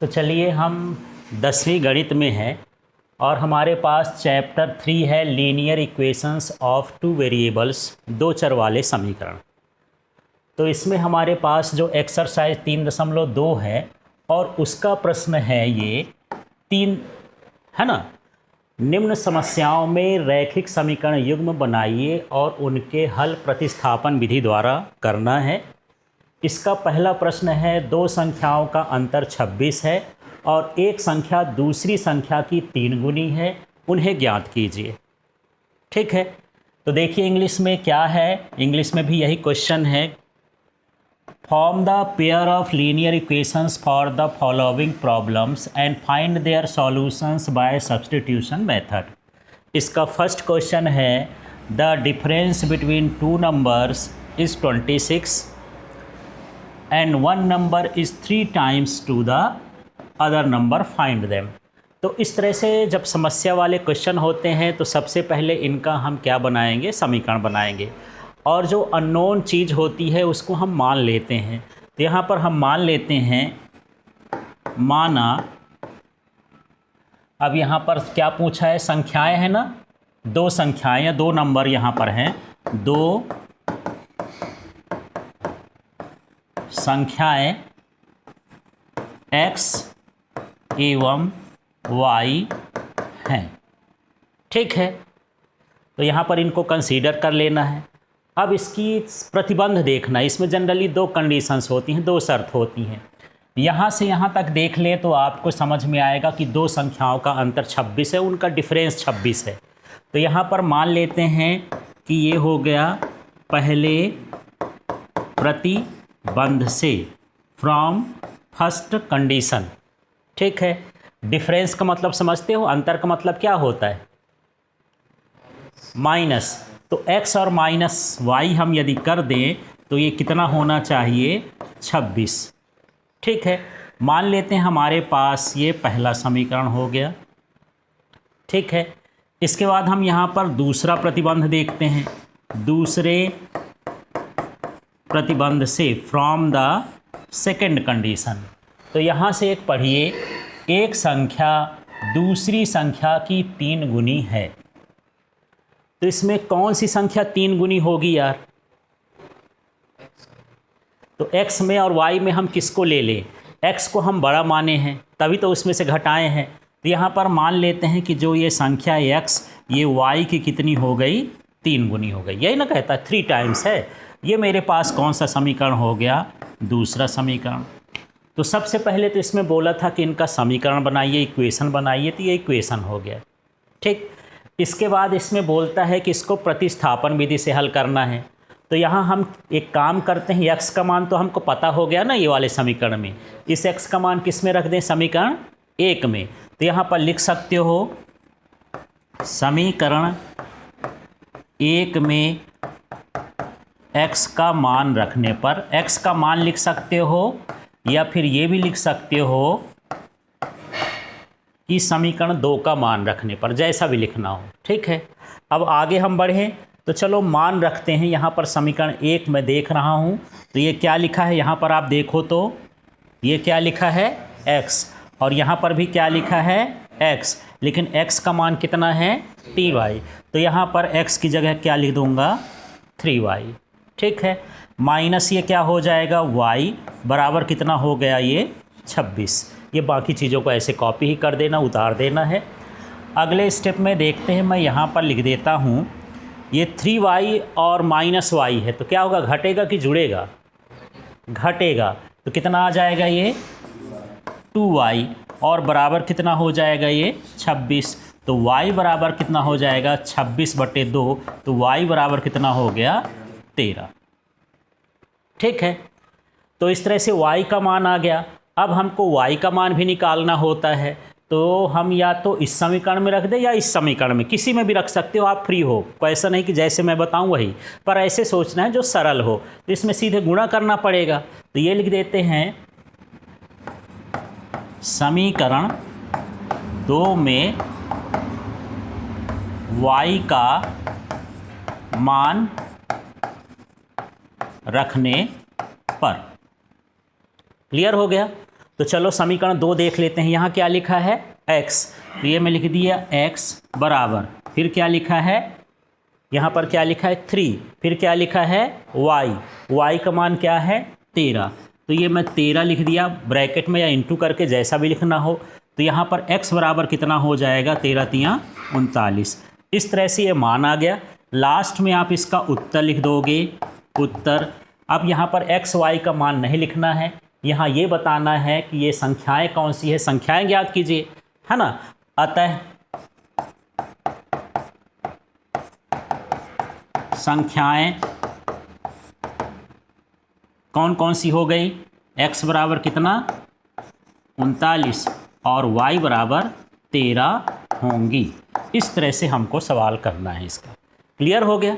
तो चलिए हम 10वीं गणित में हैं और हमारे पास चैप्टर 3 है linear equations of two variables, दो चर वाले समीकरण। तो इसमें हमारे पास जो एक्सरसाइज 3.2 है और उसका प्रश्न है ये 3, है ना। निम्न समस्याओं में रैखिक समीकरण युग्म बनाइए और उनके हल प्रतिस्थापन विधि द्वारा करना है। इसका पहला प्रश्न है, दो संख्याओं का अंतर 26 है और एक संख्या दूसरी संख्या की 3 गुनी है, उन्हें ज्ञात कीजिए। ठीक है, तो देखिए इंग्लिश में क्या है, इंग्लिश में भी यही क्वेश्चन है। Form the pair of linear equations for the following problems and find their solutions by substitution method. इसका फर्स्ट क्वेश्चन है, the difference between two numbers is 26 and one number is 3 times to the other number, find them। तो इस तरह से जब समस्या वाले question होते हैं तो सबसे पहले इनका हम क्या बनाएंगे, समीकरण बनाएंगे और जो अननोन चीज़ होती है उसको हम मान लेते हैं। तो यहाँ पर हम मान लेते हैं, माना, अब यहाँ पर क्या पूछा है, संख्याएं हैं ना, दो संख्याएं या दो नंबर यहाँ पर हैं, दो संख्याएं x एवं y हैं। ठीक है, तो यहाँ पर इनको कंसीडर कर लेना है। अब इसकी प्रतिबंध देखना है। इसमें जनरली दो कंडीशंस होती हैं, दो शर्त होती हैं। यहाँ से यहाँ तक देख लें तो आपको समझ में आएगा कि दो संख्याओं का अंतर 26 है, उनका डिफरेंस 26 है। तो यहाँ पर मान लेते हैं कि ये हो गया पहले प्रतिबंध से, फ्रॉम फर्स्ट कंडीशन। ठीक है, डिफरेंस का मतलब समझते हो, अंतर का मतलब क्या होता है, माइनस। तो x और माइनस y हम यदि कर दें तो ये कितना होना चाहिए, 26। ठीक है, मान लेते हैं हमारे पास ये पहला समीकरण हो गया। ठीक है, इसके बाद हम यहाँ पर दूसरा प्रतिबंध देखते हैं। दूसरे प्रतिबंध से, फ्रॉम द सेकेंड कंडीशन। तो यहाँ से एक पढ़िए, एक संख्या दूसरी संख्या की 3 गुनी है। तो इसमें कौन सी संख्या 3 गुनी होगी यार, तो x में और y में हम किसको ले लें, x को हम बड़ा माने हैं तभी तो उसमें से घटाए हैं। तो यहाँ पर मान लेते हैं कि जो ये संख्या x ये y की कितनी हो गई, 3 गुनी हो गई। यही ना कहता है 3 टाइम्स है। ये मेरे पास कौन सा समीकरण हो गया, दूसरा समीकरण। तो सबसे पहले तो इसमें बोला था कि इनका समीकरण बनाइए, इक्वेशन बनाइए, तो ये इक्वेशन हो गया। ठीक, इसके बाद इसमें बोलता है कि इसको प्रतिस्थापन विधि से हल करना है। तो यहाँ हम एक काम करते हैं, x का मान तो हमको पता हो गया ना ये वाले समीकरण में, इस x का मान किस में रख दें, समीकरण 1 में। तो यहाँ पर लिख सकते हो समीकरण 1 में x का मान रखने पर, x का मान लिख सकते हो या फिर ये भी लिख सकते हो कि समीकरण 2 का मान रखने पर, जैसा भी लिखना हो। ठीक है, अब आगे हम बढ़ें तो चलो मान रखते हैं। यहाँ पर समीकरण 1 मैं देख रहा हूँ तो ये क्या लिखा है, यहाँ पर आप देखो तो ये क्या लिखा है, x, और यहाँ पर भी क्या लिखा है, x, लेकिन x का मान कितना है, 3y। तो यहाँ पर x की जगह क्या लिख दूँगा, 3y। ठीक है, माइनस ये क्या हो जाएगा, y बराबर कितना हो गया, ये 26। ये बाकी चीज़ों को ऐसे कॉपी ही कर देना, उतार देना है। अगले स्टेप में देखते हैं, मैं यहाँ पर लिख देता हूँ, ये 3y और माइनस y है तो क्या होगा, घटेगा कि जुड़ेगा, घटेगा। तो कितना आ जाएगा, ये 2y और बराबर कितना हो जाएगा, ये 26। तो y बराबर कितना हो जाएगा, 26/2। तो y बराबर कितना हो गया, 13। ठीक है, तो इस तरह से y का मान आ गया। अब हमको y का मान भी निकालना होता है, तो हम या तो इस समीकरण में रख दें या इस समीकरण में, किसी में भी रख सकते हो, आप फ्री हो। ऐसा नहीं कि जैसे मैं बताऊं वही, पर ऐसे सोचना है जो सरल हो। तो इसमें सीधे गुणा करना पड़ेगा। तो ये लिख देते हैं, समीकरण 2 में y का मान रखने पर। क्लियर हो गया। तो चलो समीकरण 2 देख लेते हैं। यहाँ क्या लिखा है x, तो ये मैं लिख दिया x बराबर, फिर क्या लिखा है यहाँ पर, क्या लिखा है 3, फिर क्या लिखा है y का मान क्या है 13, तो ये मैं 13 लिख दिया ब्रैकेट में या इंटू करके, जैसा भी लिखना हो। तो यहाँ पर x बराबर कितना हो जाएगा, 13 तियाँ 39। इस तरह से ये मान आ गया। लास्ट में आप इसका उत्तर लिख दोगे, उत्तर। अब यहाँ पर x y का मान नहीं लिखना है, यहाँ ये बताना है कि ये संख्याएं कौन सी है, संख्याएं ज्ञात कीजिए, है ना। अतः संख्याएं कौन कौन सी हो गई, x बराबर कितना 39 और y बराबर 13 होंगी। इस तरह से हमको सवाल करना है इसका। क्लियर हो गया।